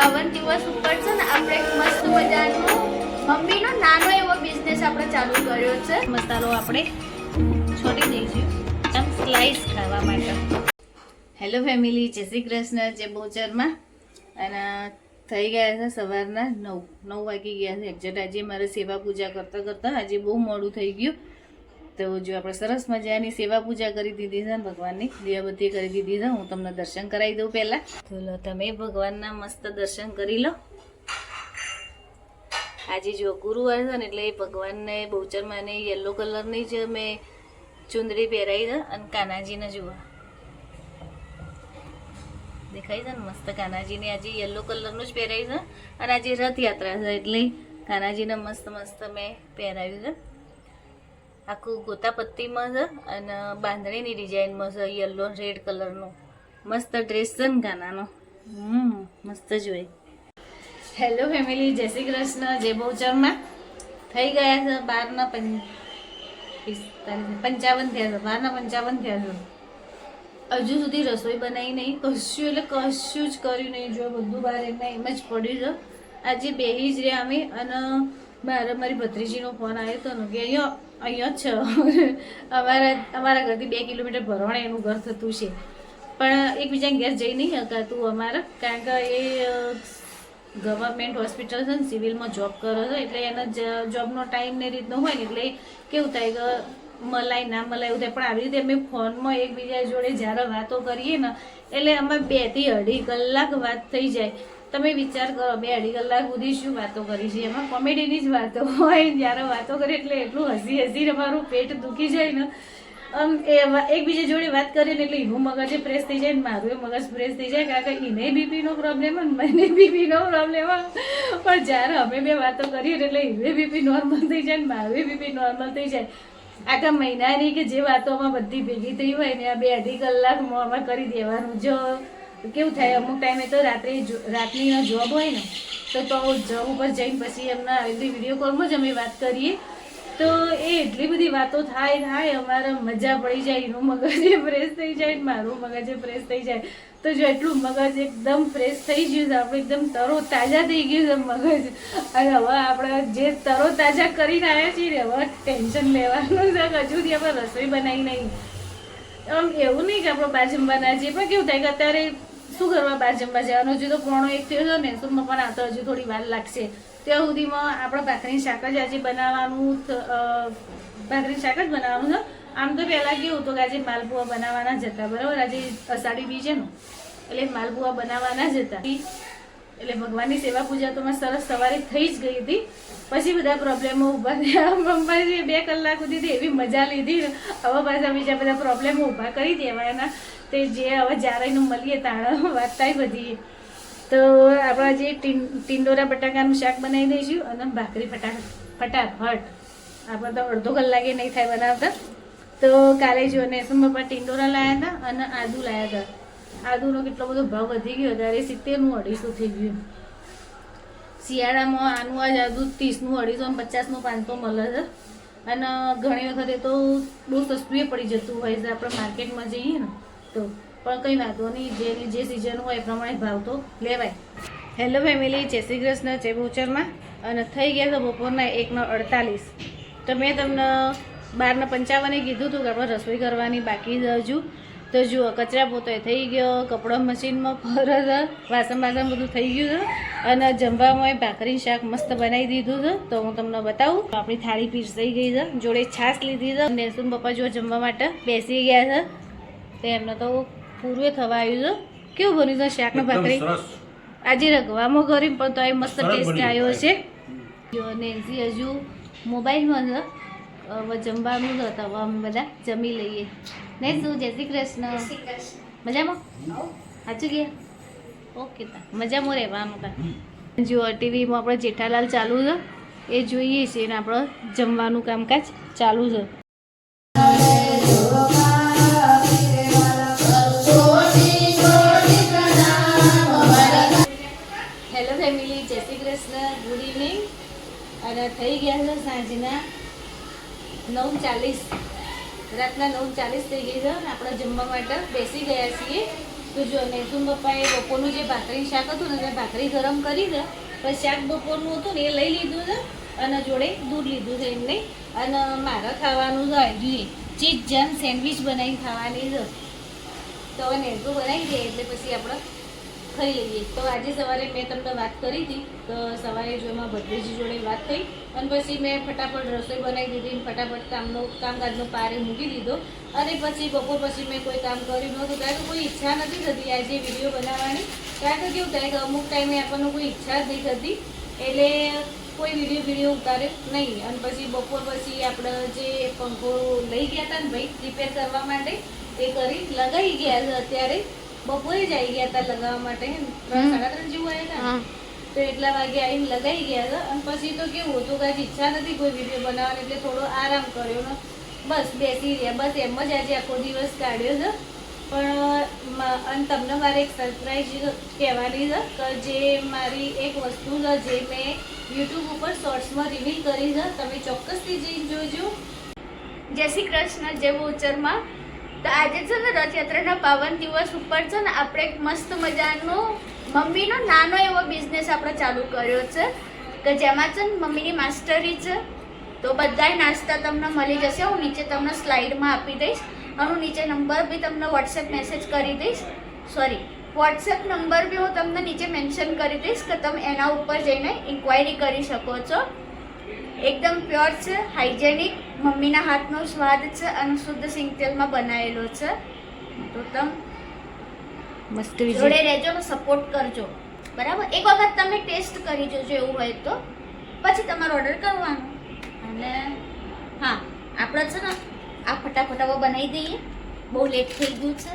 52 દિવસ ઉપર છે ને આપણે મસ્ત મજાનો મમ્મીનો નાનો એવો બિઝનેસ આપણે ચાલુ કર્યો છે. મસાલો આપણે છોડી દઈશું આમ સ્લાઈસ ખાવા માટે. હેલો ફેમિલી, જય શ્રી કૃષ્ણ. જે બોચરમાં અને થઈ ગયા છે સવારના 9 વાગી ગયા છે એક્ઝેક્ટ. આજે મારે સેવા પૂજા કરતાં આજે બહુ મોડું થઈ ગયું. તો જો આપણે સરસ મજાની સેવા પૂજા કરી દીધી છે ભગવાનની, દીવાબત્તી કરી દીધી છે. હું તમને દર્શન કરાવી દઉં પહેલાં. તો લો તમે ભગવાનના મસ્ત દર્શન કરી લો. આજે જો ગુરુવાર છે ને એટલે ભગવાનને બહુચરમાંને યલો કલરની જ મેં ચુંદડી પહેરાવી છે. અને કાનાજીને જુઓ દેખાય છે ને મસ્ત. કાનાજીને આજે યલો કલરનું જ પહેરાવ્યું છે. અને આજે રથયાત્રા છે એટલે કાનાજીને મસ્ત મસ્ત મેં પહેરાવ્યું છે. આખું ગોતાપત્તીમાં છે અને બાંધણીની ડિઝાઇનમાં છે યલો રેડ કલરનો મસ્ત ડ્રેસ છે ને કાનાનો. મસ્ત જોઈ. હેલો ફેમિલી, જય શ્રી કૃષ્ણ. જય બહુચરમાં થઈ ગયા છે 12:55 થયા છે. 12:55 થયા છે. હજુ સુધી રસોઈ બનાવી નહીં, કશું એટલે કશું જ કર્યું નહીં. જો બધું બહાર એમને એમ જ પડ્યું છે. આજે બેહી જ રહ્યા અમે. અને મારી ભત્રીજીનો ફોન આવ્યો હતો ને કે અહીંયા જ છે અમારા ઘરથી 2 કિલોમીટર ભરવાણે એનું ઘર થતું છે. પણ એકબીજાને ઘેર જઈ નહીં શકાતું અમારે, કારણ કે એ ગવર્મેન્ટ હોસ્પિટલ છે ને સિવિલમાં જોબ કરે છે. એટલે એના જોબનો ટાઈમ ને રીતનો હોય ને એટલે કેવું થાય કે મલાય ના મલાય એવું થાય. પણ આવી રીતે અમે ફોનમાં એકબીજા જોડે જ્યારે વાતો કરીએ ને એટલે અમે 2 થી 2.5 કલાક વાત થઈ જાય. તમે વિચાર કરો 2-2.5 કલાક સુધી શું વાતો કરી છે. એમાં કોમેડીની જ વાતો હોય. જ્યારે વાતો કરીએ એટલે એટલું હસી અમારું પેટ દુખી જાય ને. એકબીજા જોડે વાત કરીએ ને એટલે એનું મગજ ફ્રેશ થઈ જાય ને મારું મગજ ફ્રેશ થઈ જાય. કારણ કે એને બીપીનો પ્રોબ્લેમ હોય ને મને બીપીનો પ્રોબ્લેમ હોય. પણ જ્યારે અમે 2 વાતો કરીએ એટલે એને બીપી નોર્મલ થઈ જાય ને મારું બીપી નોર્મલ થઈ જાય. આખા મહિનાની કે જે વાતોમાં બધી ભેગી થઈ હોય ને આ 2-2.5 કલાકમાં અમે કરી દેવાનું. જો કેવું થાય અમુક ટાઈમે તો રાતની જોબ હોય ને તો જોબ ઉપર જઈને પછી એમના આવી વિડીયો કોલમાં જ અમે વાત કરીએ તો એ એટલી બધી વાતો થાય અમારે મજા પડી જાય. એનું મગજ ફ્રેશ થઈ જાય મારું મગજ ફ્રેશ થઈ જાય. તો જો એટલું મગજ એકદમ ફ્રેશ થઈ ગયું છે, આપણે એકદમ તરો તાજા થઈ ગયું છે મગજ. અને હવે આપણે જે તરો તાજા કરીને આવ્યા છીએ ને હવે ટેન્શન લેવાનું છે. હજુ સુધી આપણે રસોઈ બનાવી નહીં. આમ એવું નહીં કે આપણે બહાર જમવાના છીએ, પણ કેવું થાય કે અત્યારે શું કરવા બહાર જમવા જવાનું. હજુ તો 1:45 થયો છે ને સુરમાં પણ આવતો હજુ થોડી વાર લાગશે. ત્યાં સુધીમાં આપણે ભાખરી શાક જ આજે બનાવવાનું. ભાખરી શાક જ બનાવવાનું છે. આમ તો પહેલાં કેવું હતું કે આજે માલપુઆ બનાવવાના જ હતા, બરાબર. આજે અષાઢી બીજ છે ને એટલે માલપુઆ બનાવવાના જ હતા. એટલે ભગવાનની સેવા પૂજા તો મેં સરસ સવારે થઈ જ ગઈ હતી. પછી બધા પ્રોબ્લેમો ઊભા થયા. મમ્મીએ 2 કલાક સુધી એવી મજા લીધી. હવે પાછા બીજા બધા પ્રોબ્લેમો ઊભા કરી દેવાના. તે જે હવે જ્યારે મળીએ તાણે વાત થાય બધી. તો આપણા જે ટીંડોરા બટાકાનું શાક બનાવી દઈશું અને ભાખરી ફટાફટ. આપણે તો અડધો કલાકે નહીં થાય બનાવતા. તો કાલે જો નેસમ પપ્પા ટીંડોરા લાવ્યા હતા અને આદુ લાવ્યા હતા. આદુનો કેટલો બધો ભાવ વધી ગયો. ત્યારે 70નું 250 થઈ ગયું. શિયાળામાં આનું આજ આદુ 30નું 250 નું 500 મળે છે. અને ઘણી વખતે તો બહુ સસ્તું પડી જતું હોય છે આપણે માર્કેટમાં જઈએ ને તો. પણ કંઈ વાંધો નહીં, જે સિઝન હોય એ પ્રમાણે ભાવ તો લેવાય. હેલો ફેમિલી, જય શ્રી કૃષ્ણ. જય બહુચરમાં. અને થઈ ગયા છે બપોરના 1:48. તો મેં તમને 12:55 કીધું હતું કે આપણે રસોઈ કરવાની બાકી છે હજુ. તો જુઓ કચરા પોતો થઈ ગયો, કપડાં મશીનમાં ફરે છે, વાસણ બધું થઈ ગયું છે. અને જમવામાં ભાખરી શાક મસ્ત બનાવી દીધું છે. તો હું તમને બતાવું. આપણી થાળી પીરસાઈ ગઈ છે, જોડે છાશ લીધી છે. નેસુન પપ્પા જો જમવા માટે બેસી ગયા છે. તો એમને તો પૂરું થવા આવ્યું છે. કેવું બન્યું છે શાક ને ભાખરી? આજે રગવામાં કરી પણ તો એ મસ્ત ટેસ્ટ આવ્યો છે. જો નેન્સી હજુ મોબાઈલમાં છે. હવે જમવાનું જ હતા. હવે અમે બધા જમી લઈએ. નહીં શું? જય શ્રી કૃષ્ણ. મજામાં? સાચું ગયા? ઓકે. મજામાં રહેવાનું તા. જો ટીવીમાં આપણે જેઠાલાલ ચાલુ છે એ જોઈએ છીએ ને આપણે જમવાનું કામકાજ ચાલુ છે. હેલો ફેમિલી, જય શ્રી કૃષ્ણ. Good evening. અને થઈ ગયા છે સાંજના 9:40. રાતના 9:40 થઈ ગઈ છે. આપણે જમવા માટે બેસી ગયા છીએ. તો જો નેસુમ પપ્પાએ બપોરનું જે ભાખરી શાક હતું ને તે ભાખરી ગરમ કરી દે, પછી શાક બપોરનું હતું ને એ લઈ લીધું છે અને જોડે દૂધ લીધું છે એમને. અને મારે ખાવાનું છે હજુ ચીઝ જેમ સેન્ડવિચ બનાવીને ખાવાની છે. તો હવે નેસું બનાવી દે એટલે પછી આપણે ખાઈ લઈએ. તો આજે સવારે મેં તમને વાત કરી હતી, તો સવારે જો એમાં ભત્રીજી જોડે વાત થઈ અને પછી મેં ફટાફટ રસોઈ બનાવી દીધી, ફટાફટ કામકાજનો પારે મૂકી દીધો. અને પછી બપોર પછી મેં કોઈ કામ કર્યું નહોતું, કારણ કે કોઈ ઈચ્છા નથી થતી આજે વિડીયો બનાવવાની. કારણ કે કેવું થાય કે અમુક ટાઈમે આપણને કોઈ ઈચ્છા જ નહીં થતી, એટલે કોઈ વિડીયો ઉતારે નહીં. અને પછી બપોર પછી આપણે જે પંખો લઈ ગયા હતા ને ભાઈ રિપેર કરવા માટે, એ કરી લગાવી ગયા છે. અત્યારે બપોરે જ આવી ગયા હતા લગાવવા માટે, 3-3:30 જેવું આવ્યા હતા. તો એટલા વાગે આવીને લગાવી ગયા હતા. અને પછી તો કેવું હતું કે ઈચ્છા નથી કોઈ વિડીયો બનાવવાની, એટલે થોડો આરામ કર્યો ને બસ બેસી રહ્યા. બસ એમ જ આજે આખો દિવસ કાઢ્યો છે. પણ અને તમને મારે એક સરપ્રાઈઝ કહેવાની છે કે જે મારી એક વસ્તુ છે જે મેં યુટ્યુબ ઉપર શોર્ટ્સમાં રિવીલ કરી છે, તમે ચોક્કસથી જઈને જોજો. જય શ્રી કૃષ્ણ, જય બહુચરમાં. તો આજે છે ને રથયાત્રાના પાવન દિવસ ઉપર છે ને આપણે એક મસ્ત મજાનો મમ્મીનો નાનો એવો બિઝનેસ આપણે ચાલુ કર્યો છે કે જેમાં છે ને મમ્મીની માસ્ટરી છે. તો બધાય નાસ્તા તમને મળી જશે. હું નીચે તમને સ્લાઇડમાં આપી દઈશ. અને નીચે નંબર બી તમને વોટ્સએપ મેસેજ કરી દઈશ, વોટ્સએપ નંબર બી હું તમને નીચે મેન્શન કરી દઈશ કે તમે એના ઉપર જઈને ઇન્ક્વાયરી કરી શકો છો. એકદમ પ્યોર છે, હાઇજેનિક, મમ્મીના હાથનો સ્વાદ છે અને શુદ્ધ સિંગ તેલમાં બનાવેલો છે. તો તમે મસ્ત જોડે રહેજો ને સપોર્ટ કરજો, બરાબર. એક વખત તમે ટેસ્ટ કરી જોજો, એવું હોય તો પછી તમારે ઓર્ડર કરવાનો. અને હા, આપણે છે ને આ ફટાફટ હવે બનાવી દઈએ, બહુ લેટ થઈ ગયું છે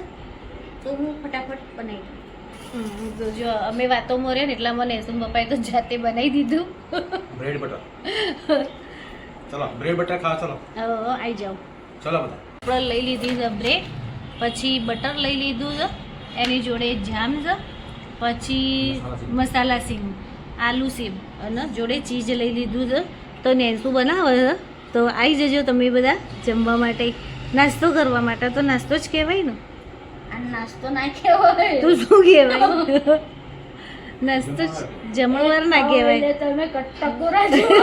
તો હું ફટાફટ બનાવી દઉં. તો જો અમે વાતો મોર્યા ને એટલા મને નેસુમ પપ્પાએ તો જાતે બનાવી દીધું. Bread butter. ચલો બ્રેડ બટર ખાવા ચલો. આવી જાઓ. ચલો બધા. આપણે લઈ લીધી છે બ્રેડ, પછી બટર લઈ લીધું છે, એની જોડે જામ છે, પછી મસાલા સિંગ, આલુ સેવ અને જોડે ચીઝ લઈ લીધું છે. તો નેસું બનાવે છે તો આવી જજો તમે બધા જમવા માટે, નાસ્તો કરવા માટે. તો નાસ્તો જ કહેવાય ને, આ નાસ્તો ના કહેવાય તું શું કહેવાય? નાસ્તો જ, જમણવાર ના કહેવાય. તમે કટકોરા જેવો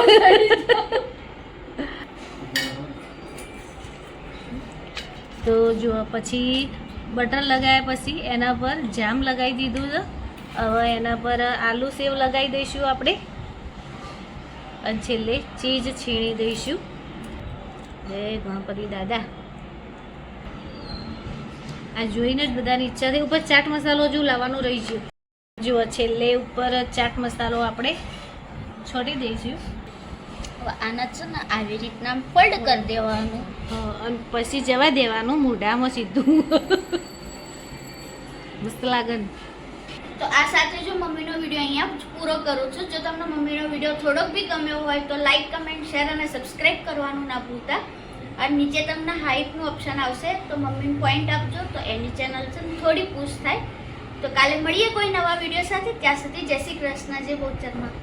તો જો પછી બટર લગાવ્યા પછી એના પર જામ લગાવી દીધું છે. હવે એના પર આલુ સેવ લગાવી દઈશું આપણે અને છેલ્લે ચીઝ છીણી દઈશું. જય ગણપતિ દાદા. આ જોઈને જ બધાની ઈચ્છા થઈ. ઉપર ચાટ મસાલો જો લાવવાનું રહી ગયું. જુઓ છેલ્લે ઉપર ચાટ મસાલો આપણે છોડી દઈશું. આના છે ને આવી રીતના ફોલ્ડ કરી દેવાનું અને પછી જવા દેવાનું મોઢામાં સીધું. મસ્ત લાગે ને. તો આ સાથે જો મમ્મીનો વિડીયો અહીંયા પૂરો કરું છું. જો તમને મમ્મીનો વિડીયો થોડોક બી ગમ્યો હોય તો લાઈક, કમેન્ટ, શેર અને સબસ્ક્રાઈબ કરવાનું ના ભૂલતા. અને નીચે તમને હાઈપનું ઓપ્શન આવશે તો મમ્મીને પોઈન્ટ આપજો તો એની ચેનલ છે ને થોડી પુશ થાય. તો કાલે મળીએ કોઈ નવા વિડીયો સાથે. ત્યાં સુધી જય શ્રી કૃષ્ણ, જય બહુચરમાં.